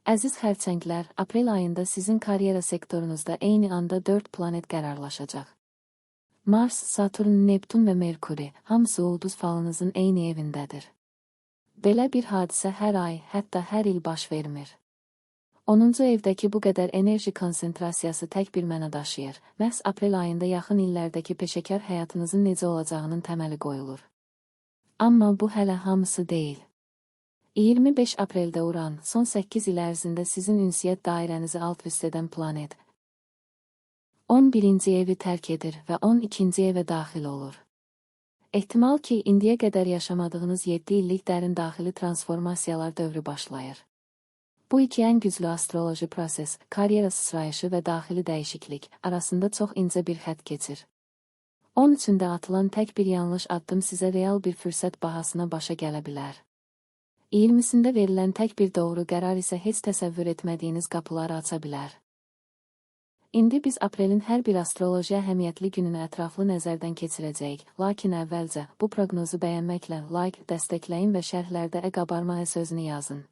Əziz xərçənglər, aprel ayında sizin karyera sektorunuzda eyni anda 4 planet qərarlaşacaq. Mars, Saturn, Neptun və Merkuri, hamısı ulduz falınızın eyni evindədir. Belə bir hadisə hər ay, hətta hər il baş vermir. 10-cu evdəki bu qədər enerji konsentrasiyası tək bir məna daşıyır. Məhz aprel ayında yaxın illərdəki peşəkar həyatınızın necə olacağının təməli qoyulur. Amma bu hələ hamısı deyil. 25 apreldə Uran, son 8 il ərzində sizin ünsiyyət dairənizi alt-üst edən planet, 11-ci evi tərk edir və 12-ci evə daxil olur. Ehtimal ki, indiyə qədər yaşamadığınız 7 illik dərin daxili transformasiyalar dövrü başlayır. Bu iki ən güclü astroloji proses, karyera sıçrayışı və daxili dəyişiklik arasında çox incə bir xətt keçir. 13-də atılan tək bir yanlış addım sizə real bir fürsət bahasına başa gələ bilər. 20-sində verilən tək bir doğru qərar isə heç təsəvvür etmədiyiniz qapıları aça bilər. İndi biz aprelin hər bir astroloji əhəmiyyətli gününü ətraflı nəzərdən keçirəcəyik, lakin əvvəlcə bu proqnozu bəyənməklə like, dəstəkləyin və şərhlərdə qabarma sözünü yazın.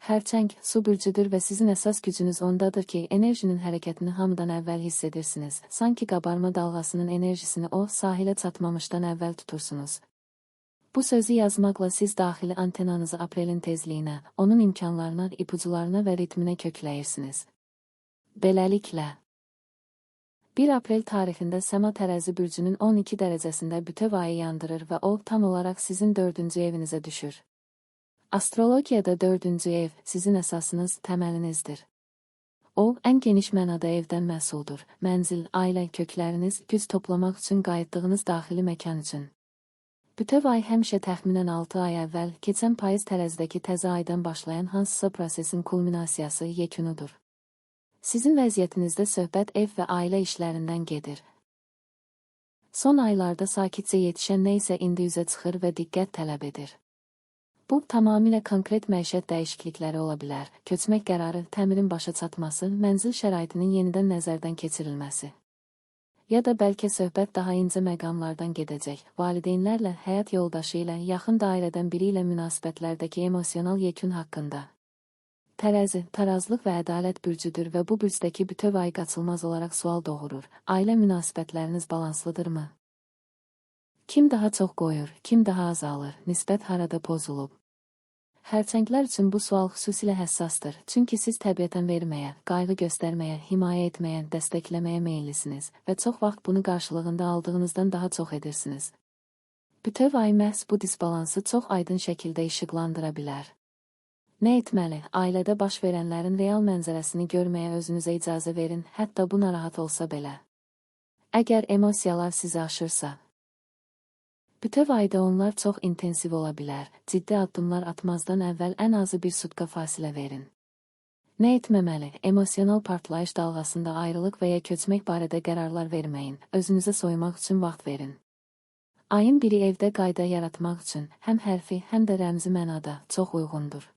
Xərçəng, su bürcüdür və sizin əsas gücünüz ondadır ki, enerjinin hərəkətini hamıdan əvvəl hiss edirsiniz. Sanki qabarma dalğasının enerjisini o, sahilə çatmamışdan əvvəl tutursunuz. Bu sözü yazmaqla siz daxili antenanızı aprelin tezliyinə, onun imkanlarına, ipucularına və ritminə kökləyirsiniz. Beləliklə, 1 aprel tarixində Səma Tərəzi bürcünün 12 dərəcəsində bütöv ayı yandırır və o, tam olaraq sizin 4-cü evinizə düşür. Astrologiyada 4-cü ev sizin əsasınız, təməlinizdir. O, ən geniş mənada evdən məsuldur. Mənzil, ailə, kökləriniz, güc toplamaq üçün qayıtdığınız daxili məkan üçün. Bütöv ay həmişə təxminən 6 ay əvvəl, keçən payız tərəzdəki təzə aydan başlayan hansısa prosesin kulminasiyası, yekunudur. Sizin vəziyyətinizdə söhbət ev və ailə işlərindən gedir. Son aylarda sakitcə yetişən nə isə indi üzə çıxır və diqqət tələb edir. Bu, tamamilə konkret məişət dəyişiklikləri ola bilər, köçmək qərarı, təmirin başa çatması, mənzil şəraitinin yenidən nəzərdən keçirilməsi. Ya da bəlkə söhbət daha incə məqamlardan gedəcək, valideynlərlə, həyat yoldaşı ilə, yaxın dairədən biri ilə münasibətlərdəki emosional yekun haqqında. Tərəzi, tarazlıq və ədalət bürcüdür və bu bürcdəki bütöv ay qaçılmaz olaraq sual doğurur. Ailə münasibətləriniz balanslıdırmı? Kim daha çox qoyur, kim daha azalır, nisbət harada pozulub? Xərçənglər üçün bu sual xüsusilə həssasdır, çünki siz təbiətən verməyə, qayğı göstərməyə, himayə etməyə, dəstəkləməyə meyillisiniz və çox vaxt bunu qarşılığında aldığınızdan daha çox edirsiniz. Bütöv ay məhz bu disbalansı çox aydın şəkildə işıqlandıra bilər. Nə etməli? Ailədə baş verənlərin real mənzərəsini görməyə özünüzə icazə verin, hətta bu narahat olsa belə. Əgər emosiyalar sizi aşırsa, bütöv ayda onlar çox intensiv ola bilər. Ciddi addımlar atmazdan əvvəl ən azı bir sutka fasilə verin. Nə etməməli? Emosional partlayış dalğasında ayrılıq və ya köçmək barədə qərarlar verməyin. Özünüzə soymaq üçün vaxt verin. Ayın biri evdə qayda yaratmaq üçün həm hərfi, həm də rəmzi mənada çox uyğundur.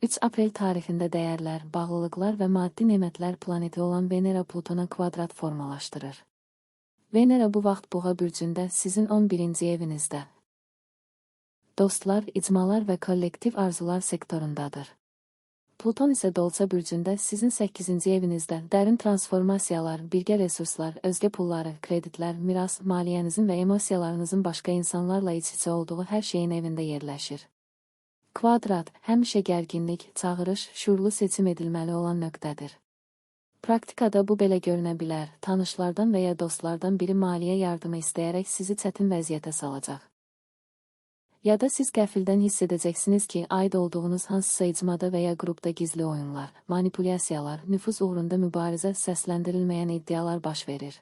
3 aprel tarixində dəyərlər, bağlılıqlar və maddi nemətlər planeti olan Venera Plutona kvadrat formalaşdırır. Venera bu vaxt Boğa bürcündə sizin 11-ci evinizdə. Dostlar, icmalar və kollektiv arzular sektorundadır. Pluton isə Dolça bürcündə sizin 8-ci evinizdə dərin transformasiyalar, birgə resurslar, özgə pulları, kreditlər, miras, maliyyənizin və emosiyalarınızın başqa insanlarla iç-içə olduğu hər şeyin evində yerləşir. Kvadrat, həmişə gərginlik, çağırış, şuurlu seçim edilməli olan nöqtədir. Praktikada bu belə görünə bilər, tanışlardan və ya dostlardan biri maliyyə yardımı istəyərək sizi çətin vəziyyətə salacaq. Ya da siz qəfildən hiss edəcəksiniz ki, aid olduğunuz hansısa icmada və ya qrupda gizli oyunlar, manipulyasiyalar, nüfuz uğrunda mübarizə, səsləndirilməyən iddialar baş verir.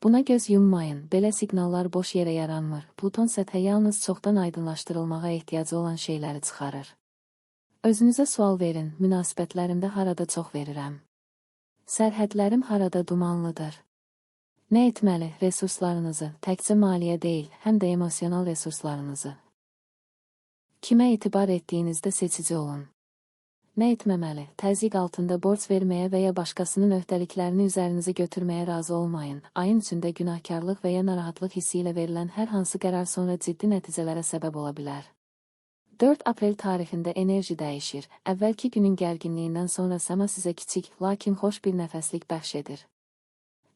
Buna göz yummayın, belə siqnallar boş yerə yaranmır. Pluton səthə yalnız çoxdan aydınlaşdırılmağa ehtiyacı olan şeyləri çıxarır. Özünüzə sual verin, münasibətlərimdə harada çox verirəm? Sərhədlərim harada dumanlıdır? Nə etməli? Resurslarınızı, təkcə maliyyə deyil, həm də emosional resurslarınızı. Kimə etibar etdiyinizdə seçici olun. Nə etməməli? Təzyiq altında borc verməyə və ya başqasının öhdəliklərini üzərinizə götürməyə razı olmayın. Ayın içində günahkarlıq və ya narahatlıq hissi ilə verilən hər hansı qərar sonra ciddi nəticələrə səbəb ola bilər. 4 aprel tarixində enerji dəyişir. Əvvəlki günün gərginliyindən sonra səma sizə kiçik, lakin xoş bir nəfəslik bəxş edir.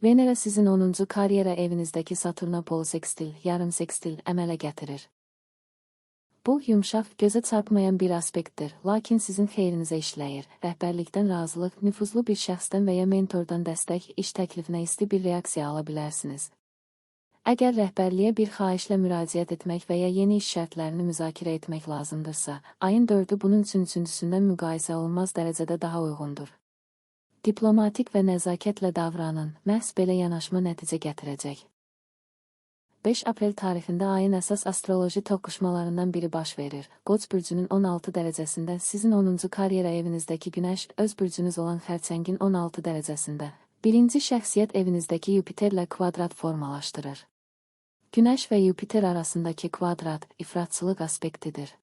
Venera sizin 10-cu karyera evinizdəki Saturna polisekstil, yarım sekstil əmələ gətirir. Bu, yumşaq, gözə çarpmayan bir aspektdir, lakin sizin xeyrinizə işləyir. Rəhbərlikdən razılıq, nüfuzlu bir şəxsdən və ya mentordan dəstək, iş təklifinə isti bir reaksiya ala bilərsiniz. Əgər rəhbərliyə bir xahişlə müraciət etmək və ya yeni iş şərtlərini müzakirə etmək lazımdırsa, ayın 4-ü bunun üçün üçüncüsündən müqayisə olunmaz dərəcədə daha uyğundur. Diplomatik və nəzakətlə davranın, məhz belə yanaşma nəticə gətirəcək. 5 aprel tarixində ayın əsas astroloji toqquşmalarından biri baş verir. Qoç bürcünün 16 dərəcəsində, sizin 10-cu karyera evinizdəki Günəş, öz bürcünüz olan Xərçəngin 16 dərəcəsində. Birinci şəxsiyyət evinizdəki Yupiterlə kvadrat formalaşdırır. Günəş və Yupiter arasındakı kvadrat, ifratçılıq aspektidir.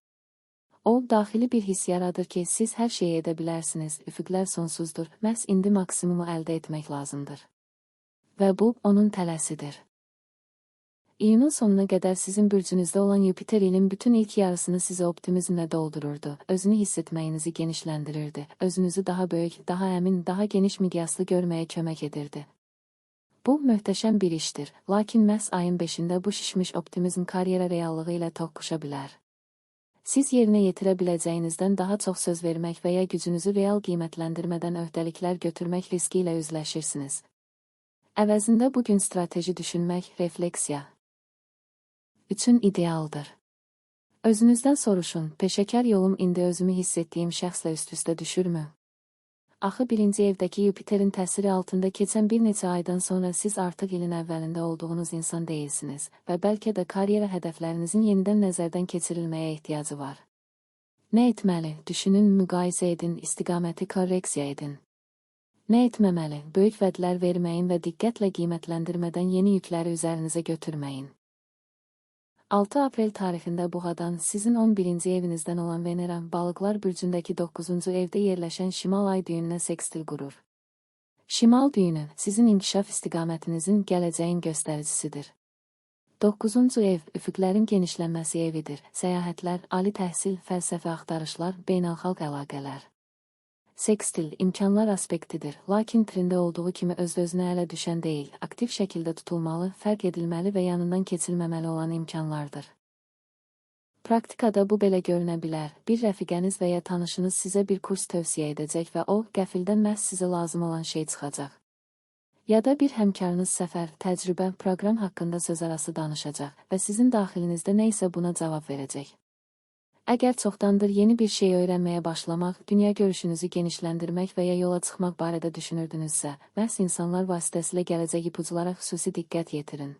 O, daxili bir hiss yaradır ki, siz hər şeyi edə bilərsiniz, üfüqlər sonsuzdur, məhz indi maksimumu əldə etmək lazımdır. Və bu, onun tələsidir. İyunun sonuna qədər sizin bürcünüzdə olan Yupiter ilin bütün ilk yarısını sizə optimizmlə doldururdu, özünü hiss etməyinizi genişləndirirdi, özünüzü daha böyük, daha əmin, daha geniş miqyaslı görməyə kömək edirdi. Bu, möhtəşəm bir işdir, lakin məhz ayın 5-də bu şişmiş optimizm karyera reallığı ilə toqquşa bilər. Siz yerinə yetirə biləcəyinizdən daha çox söz vermək və ya gücünüzü real qiymətləndirmədən öhdəliklər götürmək riski ilə üzləşirsiniz. Əvəzində bugün strateji düşünmək, refleksiya üçün idealdır. Özünüzdən soruşun, peşəkar yolum indi özümü hiss etdiyim şəxslə üst-üstə düşürmü? Axı birinci evdəki Yupiterin təsiri altında keçən bir neçə aydan sonra siz artıq ilin əvvəlində olduğunuz insan deyilsiniz və bəlkə də karyera hədəflərinizin yenidən nəzərdən keçirilməyə ehtiyacı var. Nə etməli? Düşünün, müqayisə edin, istiqaməti korreksiya edin. Nə etməməli? Böyük vədlər verməyin və diqqətlə qiymətləndirmədən yeni yükləri üzərinizə götürməyin. 6 aprel tarixində Buğadan sizin 11-ci evinizdən olan Venera, Balıqlar bürcündəki 9-cu evdə yerləşən şimal ay düyününə sekstil qurur. Şimal düyünü sizin inkişaf istiqamətinizin gələcəyin göstəricisidir. 9-cu ev, üfüqlərin genişlənməsi evidir, səyahətlər, ali təhsil, fəlsəfi axtarışlar, beynəlxalq əlaqələr. Sekstil, imkanlar aspektidir, lakin trində olduğu kimi öz-özünə ələ düşən deyil, aktiv şəkildə tutulmalı, fərq edilməli və yanından keçilməməli olan imkanlardır. Praktikada bu belə görünə bilər, bir rəfiqəniz və ya tanışınız sizə bir kurs tövsiyə edəcək və o, qəfildən məhz sizə lazım olan şey çıxacaq. Ya da bir həmkarınız səfər, təcrübə, proqram haqqında sözarası danışacaq və sizin daxilinizdə nə isə buna cavab verəcək. Əgər çoxdandır yeni bir şey öyrənməyə başlamaq, dünya görüşünüzü genişləndirmək və ya yola çıxmaq barədə düşünürdünüzsə, məhz insanlar vasitəsilə gələcək ipuculara xüsusi diqqət yetirin.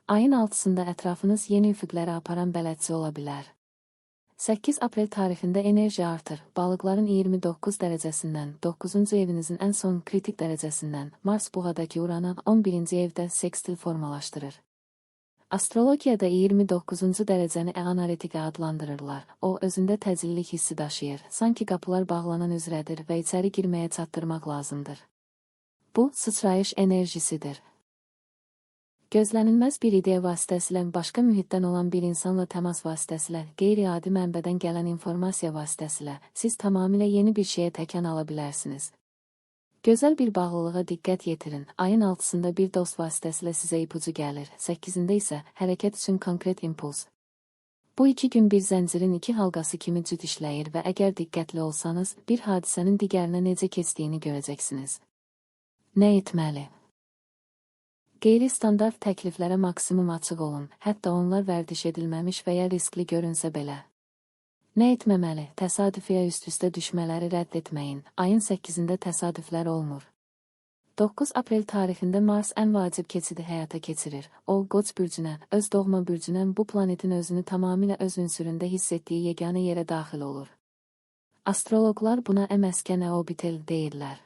Ayın 6-sında ətrafınız yeni üfüqlərə aparan bələdçi ola bilər. 8 aprel tarixində enerji artır, balıqların 29 dərəcəsindən, 9-cu evinizin ən son kritik dərəcəsindən, Mars Buğadakı Urana 11-ci evdə sekstil formalaşdırır. Astrologiyada 29-cu dərəcəni analitika adlandırırlar. O, özündə təcillik hissi daşıyır, sanki qapılar bağlanan üzrədir və içəri girməyə çatdırmaq lazımdır. Bu, sıçrayış enerjisidir. Gözlənilməz bir ideya vasitəsilə, başqa mühitdən olan bir insanla təmas vasitəsilə, qeyri-adi mənbədən gələn informasiya vasitəsilə, siz tamamilə yeni bir şeyə təkan ala bilərsiniz. Gözəl bir bağlılığa diqqət yetirin. Ayın 6-sında bir dost vasitəsilə sizə ipucu gəlir, 8-də isə hərəkət üçün konkret impuls. Bu iki gün bir zəncirin iki halqası kimi cüt işləyir və əgər diqqətli olsanız, bir hadisənin digərinə necə keçdiyini görəcəksiniz. Nə etməli? Qeyri-standart təkliflərə maksimum açıq olun, hətta onlar vərdiş edilməmiş və ya riskli görünsə belə. Nə etməməli? Təsadüfiyə üst-üstə düşmələri rədd etməyin. Ayın 8-də təsadüflər olmur. 9 aprel tarixində Mars ən vacib keçidi həyata keçirir. O, Qoç bürcünə, öz doğma bürcünə, bu planetin özünü tamamilə öz ünsüründə hiss etdiyi yeganə yerə daxil olur. Astrologlar buna əməskənə orbitel deyirlər.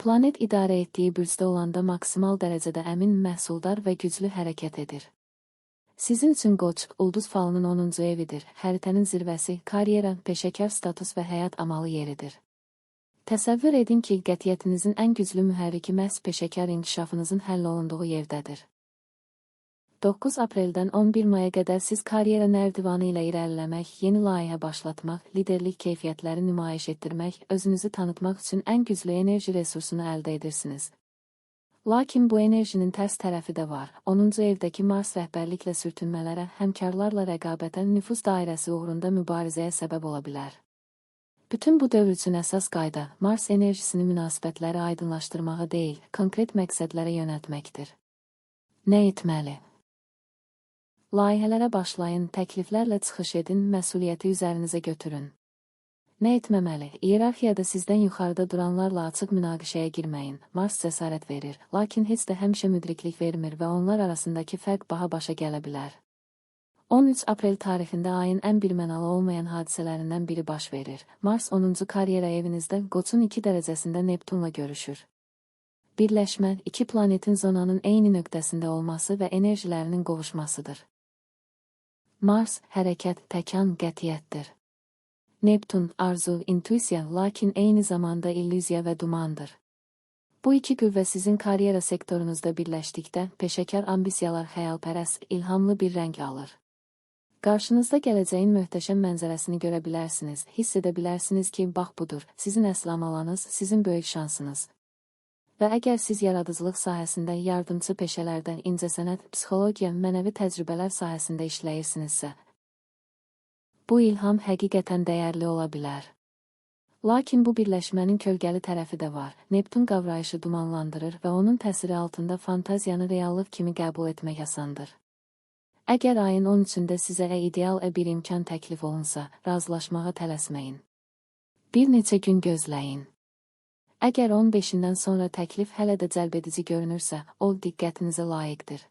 Planet idarə etdiyi bürcdə olanda maksimal dərəcədə əmin, məhsuldar və güclü hərəkət edir. Sizin üçün Qoç, ulduz falının 10-cu evidir, xəritənin zirvəsi, karyera, peşəkar status və həyat amalı yeridir. Təsəvvür edin ki, qətiyyətinizin ən güclü mühərriki məhz peşəkar inkişafınızın həll olunduğu yerdədir. 9 apreldən 11 maya qədər siz karyera nərdivanı ilə irəliləmək, yeni layihə başlatmaq, liderlik keyfiyyətləri nümayiş etdirmək, özünüzü tanıtmaq üçün ən güclü enerji resursunu əldə edirsiniz. Lakin bu enerjinin tərs tərəfi də var. 10-cu evdəki Mars rəhbərliklə sürtünmələrə, həmkarlarla rəqabətə, nüfuz dairəsi uğrunda mübarizəyə səbəb ola bilər. Bütün bu dövr üçün əsas qayda, Mars enerjisini münasibətləri aydınlaşdırmağa deyil, konkret məqsədlərə yönəltməkdir. Nə etməli? Layihələrə başlayın, təkliflərlə çıxış edin, məsuliyyəti üzərinizə götürün. Nə etməməli? İyerarxiyada sizdən yuxarıda duranlarla açıq münaqişəyə girməyin. Mars cəsarət verir, lakin heç də həmişə müdriklik vermir və onlar arasındakı fərq baha başa gələ bilər. 13 aprel tarixində ayın ən birmənalı olmayan hadisələrindən biri baş verir. Mars 10-cu karyera evinizdə Qoçun 2 dərəcəsində Neptunla görüşür. Birləşmə, iki planetin zonanın eyni nöqtəsində olması və enerjilərinin qovuşmasıdır. Mars, hərəkət, təkan, qətiyyətdir. Neptun, arzu, intuisiya, lakin eyni zamanda illüziya və dumandır. Bu iki qüvvə sizin karyera sektorunuzda birləşdikdə, peşəkar ambisiyalar xəyalpərəst, ilhamlı bir rəng alır. Qarşınızda gələcəyin möhtəşəm mənzərəsini görə bilərsiniz, hiss edə bilərsiniz ki, bax budur, sizin əslamalanız, sizin böyük şansınız. Və əgər siz yaradıcılıq sahəsində, yardımçı peşələrdə, incəsənət, psixologiya, mənəvi təcrübələr sahəsində işləyirsinizsə, bu ilham həqiqətən dəyərli ola bilər. Lakin bu birləşmənin kölgəli tərəfi də var. Neptun qavrayışı dumanlandırır və onun təsiri altında fantaziyanı reallıq kimi qəbul etmək asandır. Əgər ayın 13-də sizə ideal bir imkan təklif olunsa, razılaşmağa tələsməyin. Bir neçə gün gözləyin. Əgər 15-dən sonra təklif hələ də cəlbedici görünürsə, o diqqətinizə layiqdir.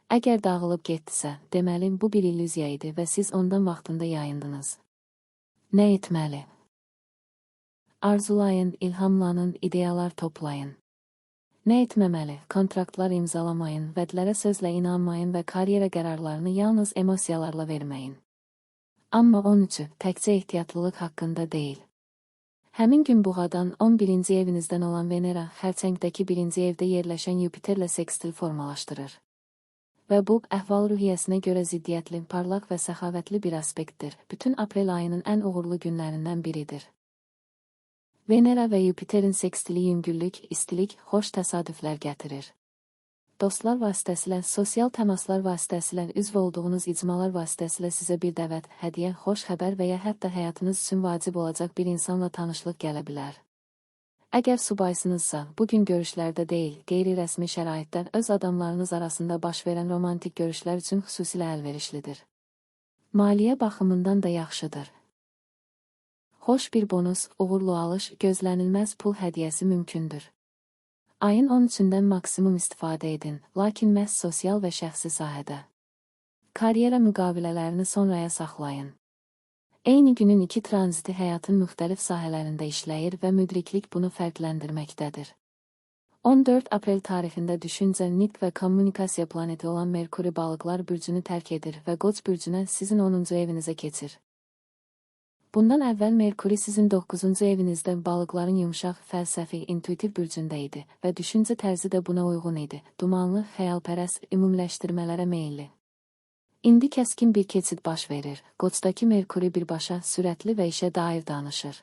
Əgər dağılıb getdisə, deməli bu bir illüziya idi və siz ondan vaxtında yayındınız. Nə etməli? Arzulayın, ilhamlanın, ideyalar toplayın. Nə etməməli? Kontraktlar imzalamayın, vədlərə sözlə inanmayın və karyera qərarlarını yalnız emosiyalarla verməyin. Amma 13-ü təkcə ehtiyatlılıq haqqında deyil. Həmin gün buğadan 11-ci evinizdən olan Venera, xərçəngdəki 1-ci evdə yerləşən Yupiterlə sekstil formalaşdırır. Və bu, əhval-ruhiyyəsinə görə ziddiyyətli, parlaq və səxavətli bir aspektdir. Bütün aprel ayının ən uğurlu günlərindən biridir. Venera və Yupiterin sekstili yüngüllük, istilik, xoş təsadüflər gətirir. Dostlar vasitəsilə, sosial təmaslar vasitəsilə, üzv olduğunuz icmalar vasitəsilə sizə bir dəvət, hədiyyə, xoş xəbər və ya hətta həyatınız üçün vacib olacaq bir insanla tanışlıq gələ bilər. Əgər subaysınızsa, bugün görüşlərdə deyil, qeyri-rəsmi şəraitdə öz adamlarınız arasında baş verən romantik görüşlər üçün xüsusilə əlverişlidir. Maliyyə baxımından da yaxşıdır. Xoş bir bonus, uğurlu alış, gözlənilməz pul hədiyyəsi mümkündür. Ayın 13-dən maksimum istifadə edin, lakin məhz sosial və şəxsi sahədə. Karyera müqavilələrini sonraya saxlayın. Eyni günün iki tranziti həyatın müxtəlif sahələrində işləyir və müdriklik bunu fərqləndirməkdədir. 14 aprel tarixində düşüncə, nitq və kommunikasiya planeti olan Merkuri balıqlar bürcünü tərk edir və Qoç bürcünə sizin 10-cu evinizə keçir. Bundan əvvəl Merkuri sizin 9-cu evinizdə balıqların yumşaq, fəlsəfi, intuitiv bürcündə idi və düşüncə tərzi də buna uyğun idi. Dumanlı, xəyalpərəst, ümumiləşdirmələrə meyilli. İndi kəskin bir keçid baş verir. Qoçdakı Merkuri birbaşa, sürətli və işə dair danışır.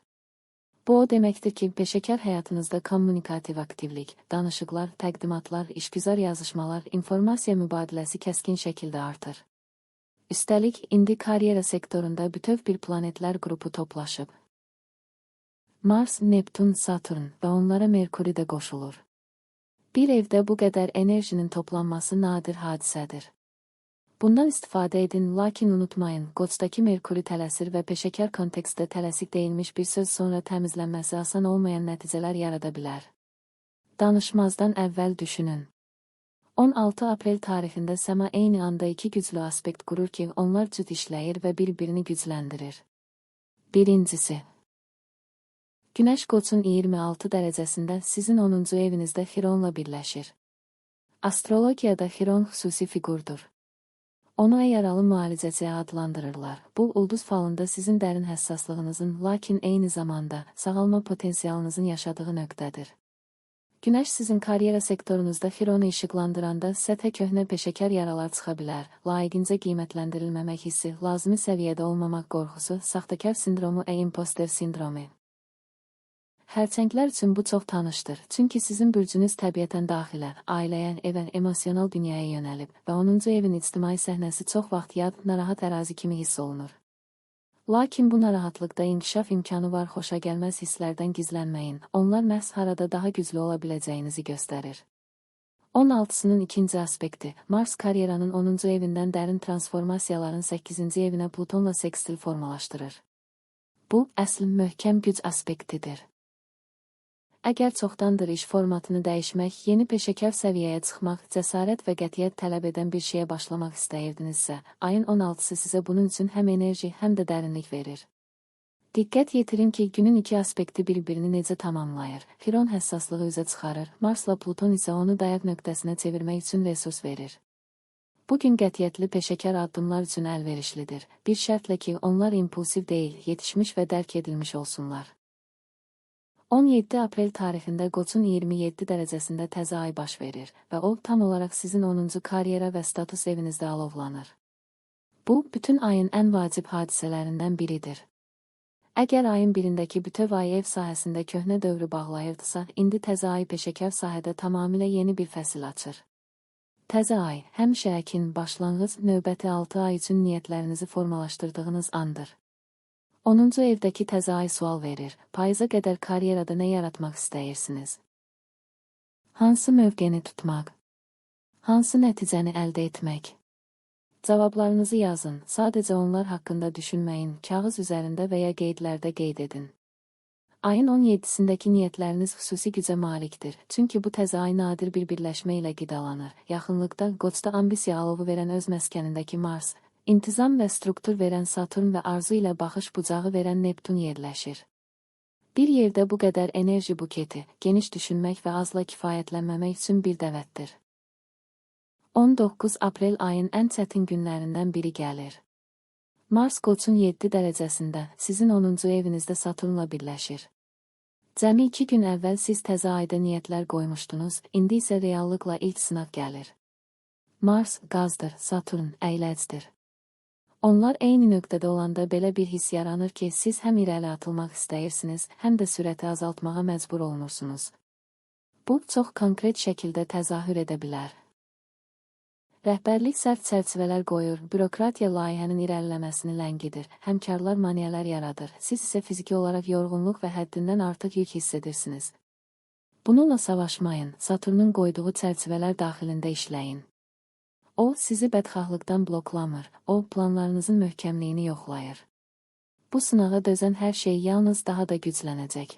Bu o deməkdir ki, peşəkar həyatınızda kommunikativ aktivlik, danışıqlar, təqdimatlar, işgüzar yazışmalar, informasiya mübadiləsi kəskin şəkildə artır. Üstəlik, indi karyera sektorunda bütöv bir planetlər qrupu toplaşıb. Mars, Neptun, Saturn və onlara Merkuri də qoşulur. Bir evdə bu qədər enerjinin toplanması nadir hadisədir. Bundan istifadə edin, lakin unutmayın, Qoçdakı Merkuri tələsir və peşəkar kontekstdə tələsik deyilmiş bir söz sonra təmizlənməsi asan olmayan nəticələr yarada bilər. Danışmazdan əvvəl düşünün. 16 aprel tarixində səma eyni anda iki güclü aspekt qurur ki, onlar cüt işləyir və bir-birini gücləndirir. Birincisi. Günəş Qoçun 26 dərəcəsində sizin 10-cu evinizdə Xironla birləşir. Astrologiyada Xiron xüsusi fiqurdur. Onu yaralı müalicəci adlandırırlar. Bu, ulduz falında sizin dərin həssaslığınızın, lakin eyni zamanda sağalma potensialınızın yaşadığı nöqtədir. Günəş sizin karyera sektorunuzda Xironu işıqlandıranda səthə köhnə peşəkar yaralar çıxa bilər, layiqincə qiymətləndirilməmək hissi, lazımi səviyyədə olmamaq qorxusu, saxtakar sindromu, imposter sindromu. Hərçənglər üçün bu çox tanışdır, çünki sizin bürcünüz təbiətən daxilə, ailəyə, evə, emosional dünyaya yönəlib və 10-cu evin ictimai səhnəsi çox vaxt yad, narahat ərazi kimi hiss olunur. Lakin bu narahatlıqda inkişaf imkanı var, xoşagəlməz hisslərdən gizlənməyin, onlar məhz harada daha güclü ola biləcəyinizi göstərir. 16-sının ikinci aspekti, Mars karyeranın 10-cu evindən dərin transformasiyaların 8-ci evinə Plutonla sekstil formalaşdırır. Bu, əsl möhkəm güc aspektidir. Əgər çoxdandır iş formatını dəyişmək, yeni peşəkar səviyyəyə çıxmaq, cəsarət və qətiyyət tələb edən bir şeyə başlamaq istəyirdinizsə, ayın 16-sı sizə bunun üçün həm enerji, həm də dərinlik verir. Diqqət yetirin ki, günün iki aspekti bir-birini necə tamamlayır. Xiron həssaslığı üzə çıxarır, Marsla Pluton isə onu dayaq nöqtəsinə çevirmək üçün resurs verir. Bugün qətiyyətli peşəkar addımlar üçün əlverişlidir. Bir şərtlə ki, onlar impulsiv deyil, yetişmiş və dərk edilmiş olsunlar. 17 aprel tarixində Qoçun 27 dərəcəsində təzə ay baş verir və o tam olaraq sizin 10-cu karyera və status evinizdə alovlanır. Bu, bütün ayın ən vacib hadisələrindən biridir. Əgər ayın birindəki bütöv ay ev sahəsində köhnə dövrü bağlayırdısa, indi təzə ay peşəkar sahədə tamamilə yeni bir fəsil açır. Təzə ay, həmişə əkin, başlanğıc, növbəti 6 ay üçün niyyətlərinizi formalaşdırdığınız andır. 10-cu evdəki təzə ay sual verir, payıza qədər karyerada nə yaratmaq istəyirsiniz? Hansı mövqeni tutmaq? Hansı nəticəni əldə etmək? Cavablarınızı yazın, sadəcə onlar haqqında düşünməyin, kağız üzərində və ya qeydlərdə qeyd edin. Ayın 17-sindəki niyyətləriniz xüsusi gücə malikdir, çünki bu təzə ay nadir bir birləşmə ilə qidalanır. Yaxınlıqda, Qoçda ambisiya alovu verən öz məskənindəki Mars, İntizam və struktur verən Saturn və arzu ilə baxış bucağı verən Neptun yerləşir. Bir yerdə bu qədər enerji buketi, geniş düşünmək və azla kifayətlənməmək üçün bir dəvətdir. 19 aprel ayın ən çətin günlərindən biri gəlir. Mars Qoçun 7 dərəcəsində, sizin 10-cu evinizdə Saturnla birləşir. Cəmi 2 gün əvvəl siz təzə ayda niyyətlər qoymuşdunuz, indi isə reallıqla ilk sınaq gəlir. Mars qazdır, Saturn əyləcdir. Onlar eyni nöqtədə olanda belə bir hiss yaranır ki, siz həm irəli atılmaq istəyirsiniz, həm də sürəti azaltmağa məcbur olunursunuz. Bu, çox konkret şəkildə təzahür edə bilər. Rəhbərlik sərt çərçivələr qoyur, bürokratiya layihənin irəliləməsini ləngidir, həmkarlar maneələr yaradır, siz isə fiziki olaraq yorğunluq və həddindən artıq yük hiss edirsiniz. Bununla savaşmayın, Saturnun qoyduğu çərçivələr daxilində işləyin. O, sizi bədxahlıqdan bloklamır, o, planlarınızın möhkəmliyini yoxlayır. Bu sınağa dözən hər şey yalnız daha da güclənəcək.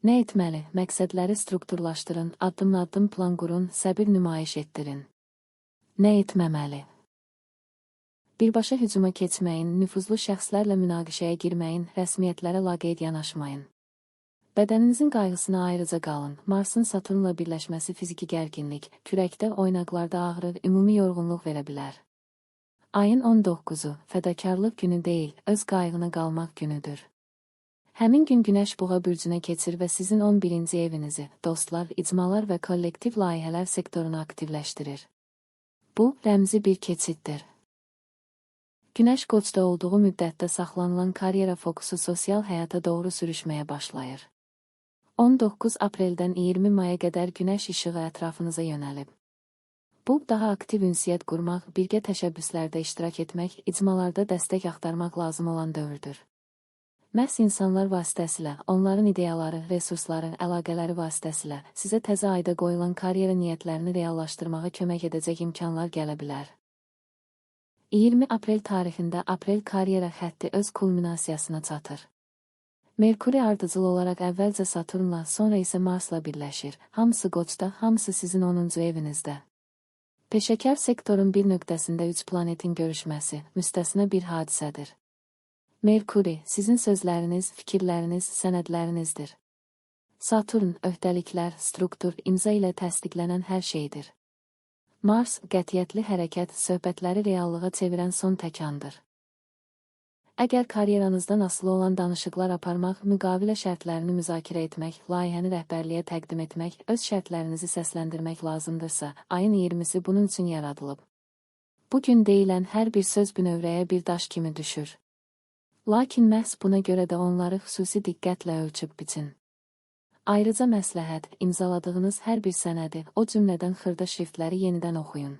Nə etməli? Məqsədləri strukturlaşdırın, addım-addım plan qurun, səbir nümayiş etdirin. Nə etməməli? Birbaşa hücuma keçməyin, nüfuzlu şəxslərlə münaqişəyə girməyin, rəsmiyyətlərə laqeyd yanaşmayın. Bədəninizin qayğısına ayrıca qalın. Marsın Saturnla birləşməsi fiziki gərginlik, kürəkdə, oynaqlarda ağrı, ümumi yorğunluq verə bilər. Ayın 19-u, fədakarlıq günü deyil, öz qayğına qalmaq günüdür. Həmin gün Günəş Buğa bürcünə keçir və sizin 11-ci evinizi, dostlar, icmalar və kollektiv layihələr sektorunu aktivləşdirir. Bu, rəmzi bir keçiddir. Günəş Qoçda olduğu müddətdə saxlanılan karyera fokusu sosial həyata doğru sürüşməyə başlayır. 19 apreldən 20 maya qədər Günəş işığı ətrafınıza yönəlib. Bu, daha aktiv ünsiyyət qurmaq, birgə təşəbbüslərdə iştirak etmək, icmalarda dəstək axtarmaq lazım olan dövrdür. Məhz insanlar vasitəsilə, onların ideyaları, resursları, əlaqələri vasitəsilə sizə təzə ayda qoyulan karyera niyyətlərini reallaşdırmağa kömək edəcək imkanlar gələ bilər. 20 aprel tarixində aprel karyera xətti öz kulminasiyasına çatır. Merkuri ardıcıl olaraq əvvəlcə Saturnla, sonra isə Marsla birləşir. Hamısı Qoçda, hamısı sizin 10-cu evinizdə. Peşəkar sektorun bir nöqtəsində 3 planetin görüşməsi, müstəsna bir hadisədir. Merkuri, sizin sözləriniz, fikirləriniz, sənədlərinizdir. Saturn, öhdəliklər, struktur, imza ilə təsdiqlənən hər şeydir. Mars, qətiyyətli hərəkət, söhbətləri reallığa çevirən son təkandır. Əgər karyeranızdan asılı olan danışıqlar aparmaq, müqavilə şərtlərini müzakirə etmək, layihəni rəhbərliyə təqdim etmək, öz şərtlərinizi səsləndirmək lazımdırsa, ayın 20-si bunun üçün yaradılıb. Bugün deyilən hər bir söz bünövrəyə bir daş kimi düşür. Lakin məhz buna görə də onları xüsusi diqqətlə ölçüb biçin. Ayrıca məsləhət, imzaladığınız hər bir sənədi, o cümlədən xırda şriftləri yenidən oxuyun.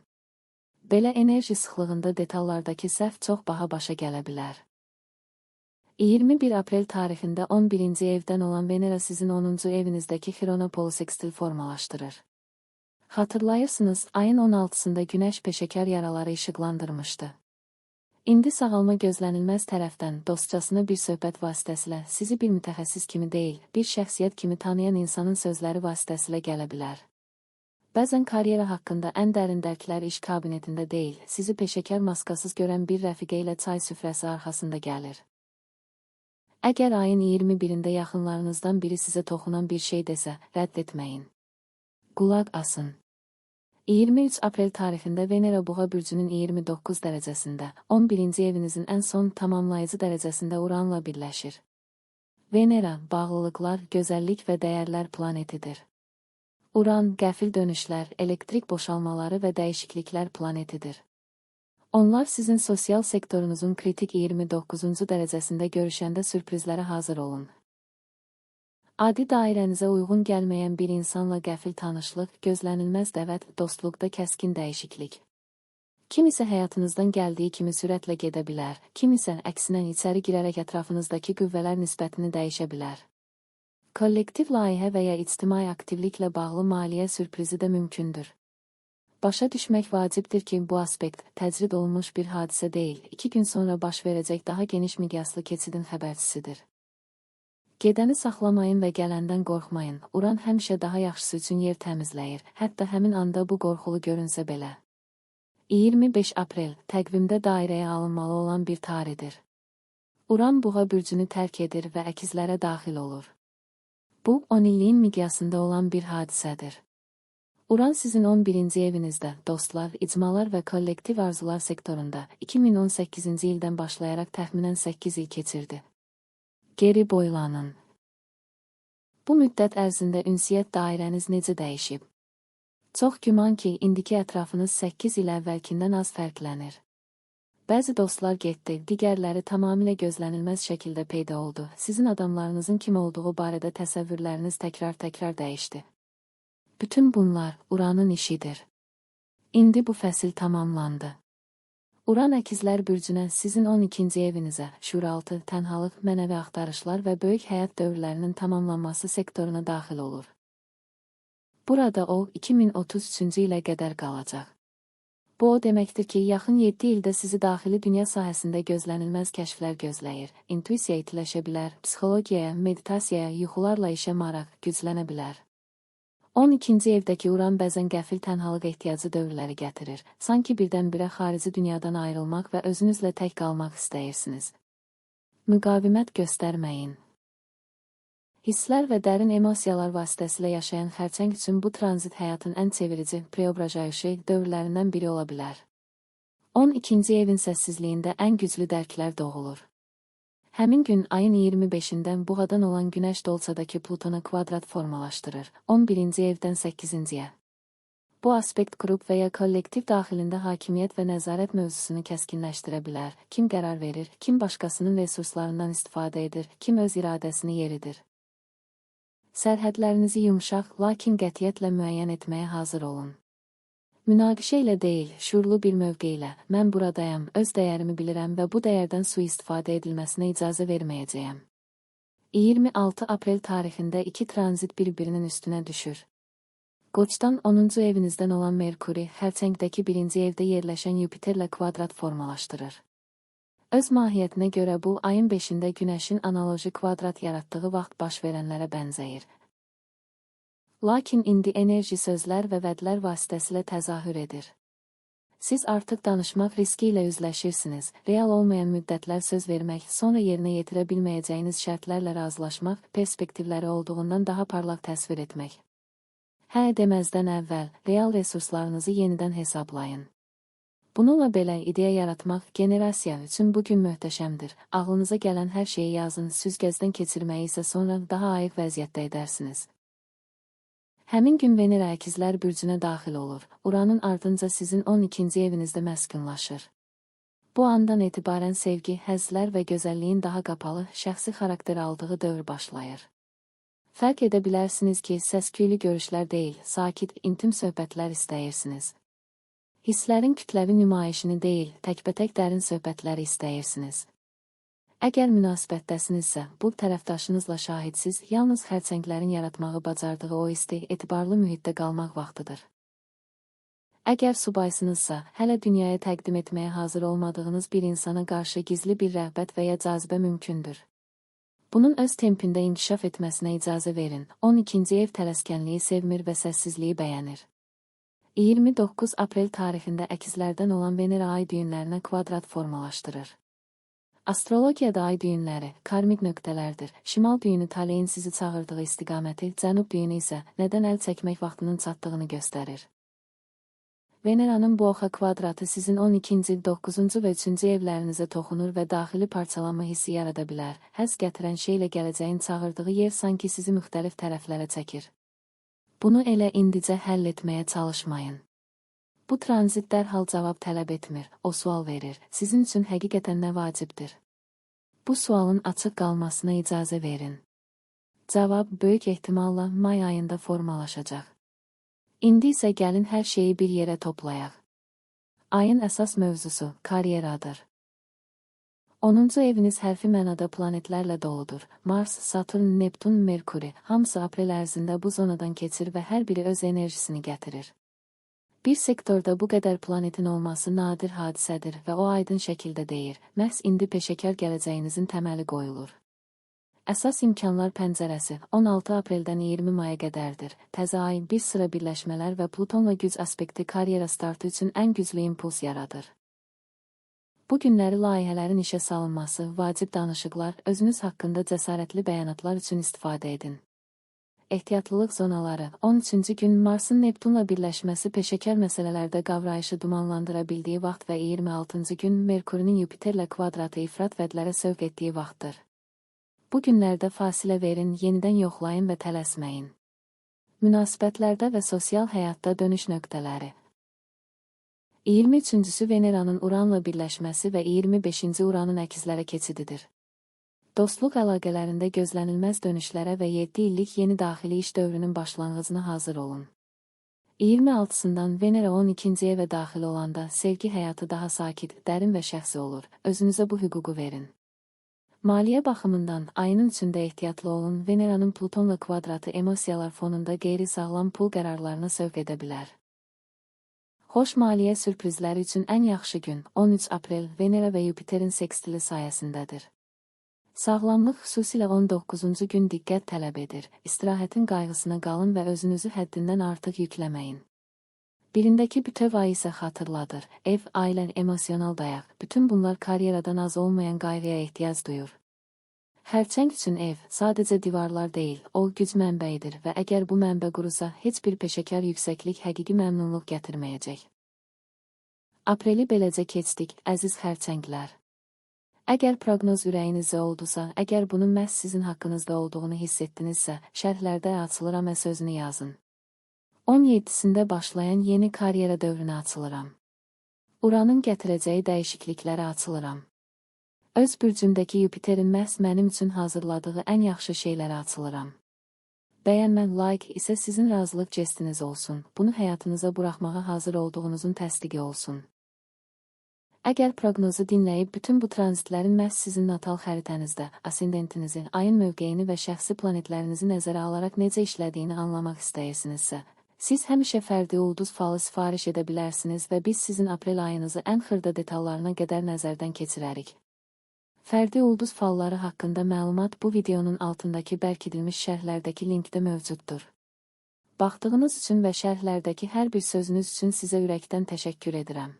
Belə enerji sıxlığında detallardakı səhv çox baha başa gələ bilər. 21 aprel tarixində 11-ci evdən olan Venera sizin 10-cu evinizdəki Xirona polisekstil formalaşdırır. Xatırlayırsınız, ayın 16-sında Günəş peşəkar yaraları işıqlandırmışdı. İndi sağalma gözlənilməz tərəfdən, dostcasına bir söhbət vasitəsilə, sizi bir mütəxəssis kimi deyil, bir şəxsiyyət kimi tanıyan insanın sözləri vasitəsilə gələ bilər. Bəzən karyera haqqında ən dərin dərklər iş kabinetində deyil, sizi peşəkar maskasız görən bir rəfiqə ilə çay süfrəsi arxasında gəlir. Əgər ayın 21-də yaxınlarınızdan biri sizə toxunan bir şey desə, rədd etməyin. Qulaq asın. 23 aprel tarixində Venera Buğa bürcünün 29 dərəcəsində, 11-ci evinizin ən son tamamlayıcı dərəcəsində Uranla birləşir. Venera, bağlılıqlar, gözəllik və dəyərlər planetidir. Uran, qəfil dönüşlər, elektrik boşalmaları və dəyişikliklər planetidir. Onlar sizin sosial sektorunuzun kritik 29-cu dərəcəsində görüşəndə sürprizlərə hazır olun. Adi dairənizə uyğun gəlməyən bir insanla qəfil tanışlıq, gözlənilməz dəvət, dostluqda kəskin dəyişiklik. Kim isə həyatınızdan gəldiyi kimi sürətlə gedə bilər, kim isə əksinə içəri girərək ətrafınızdakı qüvvələr nisbətini dəyişə bilər. Kollektiv layihə və ya ictimai aktivliklə bağlı maliyyə sürprizi də mümkündür. Başa düşmək vacibdir ki, bu aspekt təcrid olunmuş bir hadisə deyil, 2 gün sonra baş verəcək daha geniş miqyaslı keçidin xəbərçisidir. Gedəni saxlamayın və gələndən qorxmayın, Uran həmişə daha yaxşısı üçün yer təmizləyir, hətta həmin anda bu qorxulu görünsə belə. 25 aprel, təqvimdə dairəyə alınmalı olan bir tarixdir. Uran Buğa bürcünü tərk edir və əkizlərə daxil olur. Bu, 10 illiyin miqyasında olan bir hadisədir. Uran sizin 11-ci evinizdə, dostlar, icmalar və kollektiv arzular sektorunda 2018-ci ildən başlayaraq təxminən 8 il keçirdi. Geri boylanın. Bu müddət ərzində ünsiyyət dairəniz necə dəyişib? Çox güman ki, indiki ətrafınız 8 il əvvəlkindən az fərqlənir. Bəzi dostlar getdi, digərləri tamamilə gözlənilməz şəkildə peyda oldu. Sizin adamlarınızın kim olduğu barədə təsəvvürləriniz təkrar dəyişdi. Bütün bunlar Uranın işidir. İndi bu fəsil tamamlandı. Uran əkizlər bürcünə, sizin 12-ci evinizə, şuuraltı, tənhalıq, mənəvi axtarışlar və böyük həyat dövrlərinin tamamlanması sektoruna daxil olur. Burada o, 2033-cü ilə qədər qalacaq. Bu o deməkdir ki, yaxın 7 ildə sizi daxili dünya sahəsində gözlənilməz kəşflər gözləyir. İntuisiya itiləşə bilər, psixologiyaya, meditasiyaya, yuxularla işə maraq güclənə bilər. 12-ci evdəki Uran bəzən qəfil tənhalıq ehtiyacı dövrləri gətirir. Sanki birdən-birə xarici dünyadan ayrılmaq və özünüzlə tək qalmaq istəyirsiniz. Müqavimət göstərməyin. Hisslər və dərin emosiyalar vasitəsilə yaşayan xərçəng üçün bu tranzit həyatın ən çevirici, preobrajayışı dövrlərindən biri ola bilər. 12-ci evin səssizliyində ən güclü dərklər doğulur. Həmin gün ayın 25-dən Buğadan olan Günəş Dolçadakı Plutona kvadrat formalaşdırır, 11-ci evdən 8-ciyə. Bu aspekt qrup və ya kollektiv daxilində hakimiyyət və nəzarət mövzusunu kəskinləşdirə bilər. Kim qərar verir, kim başqasının resurslarından istifadə edir, kim öz iradəsini yeridir. Sərhədlərinizi yumşaq, lakin qətiyyətlə müəyyən etməyə hazır olun. Münaqişə ilə deyil, şuurlu bir mövqe ilə, mən buradayam, öz dəyərimi bilirəm və bu dəyərdən sui-istifadə edilməsinə icazə verməyəcəyəm. 26 aprel tarixində 2 tranzit bir-birinin üstünə düşür. Qoçdan 10-cu evinizdən olan Merkuri, xərçəngdəki 1-ci evdə yerləşən Yupiterlə kvadrat formalaşdırır. Öz mahiyyətinə görə bu, ayın 5-də Günəşin analoji kvadrat yaratdığı vaxt baş verənlərə bənzəyir. Lakin indi enerji sözlər və vədlər vasitəsilə təzahür edir. Siz artıq danışmaq riski ilə üzləşirsiniz, real olmayan müddətlər söz vermək, sonra yerinə yetirə bilməyəcəyiniz şərtlərlə razılaşmaq, perspektivləri olduğundan daha parlaq təsvir etmək. Hə deməzdən əvvəl, real resurslarınızı yenidən hesablayın. Bununla belə ideya yaratmaq generasiya üçün bugün möhtəşəmdir. Ağlınıza gələn hər şeyi yazın, süzgəcdən keçirməyi isə sonra daha ayıq vəziyyətdə edərsiniz. Həmin gün Venera əkizlər bürcünə daxil olur. Uranın ardınca sizin 12-ci evinizdə məskunlaşır. Bu andan etibarən sevgi, həzzlər və gözəlliyin daha qapalı, şəxsi xarakter aldığı dövr başlayır. Fərq edə bilərsiniz ki, səs-küylü görüşlər deyil, sakit, intim söhbətlər istəyirsiniz. Hisslərin kütləvi nümayişini deyil, təkbətək dərin söhbətləri istəyirsiniz. Əgər münasibətdəsinizsə, bu tərəfdaşınızla şahidsiz, yalnız xərçənglərin yaratmağı bacardığı o isti, etibarlı mühitdə qalmaq vaxtıdır. Əgər subaysınızsa, hələ dünyaya təqdim etməyə hazır olmadığınız bir insana qarşı gizli bir rəğbət və ya cazibə mümkündür. Bunun öz tempində inkişaf etməsinə icazə verin. 12-ci ev tələskənliyi sevmir və səssizliyi bəyənir. 29 aprel tarixində əkizlərdən olan Venera ay düyünlərinə kvadrat formalaşdırır. Astrologiyada ay düyünləri karmik nöqtələrdir. Şimal düyünü taleyin sizi çağırdığı istiqaməti, cənub düyünü isə nədən əl çəkmək vaxtının çatdığını göstərir. Veneranın bu oxa kvadratı sizin 12-ci, 9-cu və 3-cü evlərinizə toxunur və daxili parçalanma hissi yarada bilər. Həzz gətirən şeylə gələcəyin çağırdığı yer sanki sizi müxtəlif tərəflərə çəkir. Bunu elə indicə həll etməyə çalışmayın. Bu tranzit dərhal cavab tələb etmir, o sual verir. Sizin üçün həqiqətən nə vacibdir? Bu sualın açıq qalmasına icazə verin. Cavab böyük ehtimalla may ayında formalaşacaq. İndi isə gəlin hər şeyi bir yerə toplayaq. Ayın əsas mövzusu karyeradır. 10-cu eviniz hərfi mənada planetlərlə doludur. Mars, Saturn, Neptun, Merkuri, hamısı aprel ərzində bu zonadan keçir və hər biri öz enerjisini gətirir. Bir sektorda bu qədər planetin olması nadir hadisədir və o aydın şəkildə deyir, məhz indi peşəkar gələcəyinizin təməli qoyulur. Əsas imkanlar pəncərəsi 16 apreldən 20 maya qədərdir. Təzə ay, bir sıra birləşmələr və Plutonla güc aspekti karyera startı üçün ən güclü impuls yaradır. Bu günləri layihələrin işə salınması, vacib danışıqlar, özünüz haqqında cəsarətli bəyanatlar üçün istifadə edin. Ehtiyatlılıq zonaları 13-cü gün Marsın Neptunla birləşməsi peşəkar məsələlərdə qavrayışı dumanlandıra bildiyi vaxt və 26-cı gün Merkurinin Yupiterlə kvadratı ifrat vədlərə sövq etdiyi vaxtdır. Bu günlərdə fasilə verin, yenidən yoxlayın və tələsməyin. Münasibətlərdə və sosial həyatda dönüş nöqtələri 23-cüsü Veneranın Uranla birləşməsi və 25-ci Uranın əkizlərə keçididir. Dostluq əlaqələrində gözlənilməz dönüşlərə və 7 illik yeni daxili iş dövrünün başlanğıcına hazır olun. 26-sından Venera 12-ci evə daxil olanda sevgi həyatı daha sakit, dərin və şəxsi olur. Özünüzə bu hüququ verin. Maliyyə baxımından ayının içində ehtiyatlı olun. Veneranın Plutonla kvadratı emosiyalar fonunda qeyri-sağlam pul qərarlarına sövq edə bilər. Xoş maliyyə sürprizləri üçün ən yaxşı gün 13 aprel Venera və Yupiterin sekstili sayəsindədir. Sağlamlıq xüsusilə 19-cu gün diqqət tələb edir. İstirahətin qayğısına qalın və özünüzü həddindən artıq yükləməyin. Birindəki bütöv ay isə xatırladır. Ev, ailə, emosional dayaq. Bütün bunlar karyeradan az olmayan qayğıya ehtiyac duyur. Xərçəng üçün ev sadəcə divarlar deyil, o güc mənbəyidir və əgər bu mənbə qurusa, heç bir peşəkar yüksəklik həqiqi məmnunluq gətirməyəcək. Apreli beləcə keçdik, əziz xərçənglər. Əgər proqnoz ürəyinizdə oldusa, əgər bunun məhz sizin haqqınızda olduğunu hiss etdinizsə, şərhlərdə açılıram və sözünü yazın. 17-sində başlayan yeni karyera dövrünə açılıram. Uranın gətirəcəyi dəyişikliklərə açılıram. Öz bürcümdəki Yupiterin məhz mənim üçün hazırladığı ən yaxşı şeylərə açılıram. Bəyənmən, like isə sizin razılıq jestiniz olsun. Bunu həyatınıza buraxmağa hazır olduğunuzun təsdiqi olsun. Əgər proqnozu dinləyib bütün bu tranzitlərin məhz sizin natal xəritənizdə, asendentinizin, ayın mövqeyini və şəxsi planetlərinizi nəzərə alaraq necə işlədiyini anlamaq istəyirsinizsə, siz həmişə fərdi ulduz falı sifariş edə bilərsiniz və biz sizin aprel ayınızı ən xırda detallarına qədər nəzərdən keçirərik. Fərdi ulduz falları haqqında məlumat bu videonun altındakı bərkidilmiş şərhlərdəki linkdə mövcuddur. Baxdığınız üçün və şərhlərdəki hər bir sözünüz üçün sizə ürəkdən təşəkkür edirəm.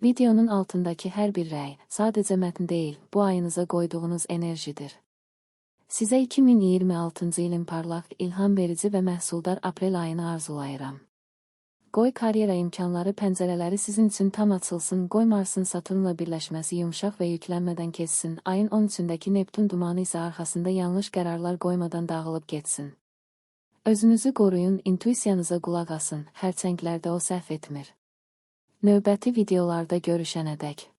Videonun altındakı hər bir rəy, sadəcə mətn deyil, bu ayınıza qoyduğunuz enerjidir. Sizə 2026-cı ilin parlaq, ilham verici və məhsuldar aprel ayını arzulayıram. Qoy karyera imkanları pəncərələri sizin üçün tam açılsın. Qoy Marsın Saturnla birləşməsi yumşaq və yüklənmədən keçsin. Ayın 13-dəki Neptun dumanı isə arxasında yanlış qərarlar qoymadan dağılıb getsin. Özünüzü qoruyun, intuisiyanıza qulaq asın. Hərçənglərdə o səhv etmir. Növbəti videolarda görüşənədək.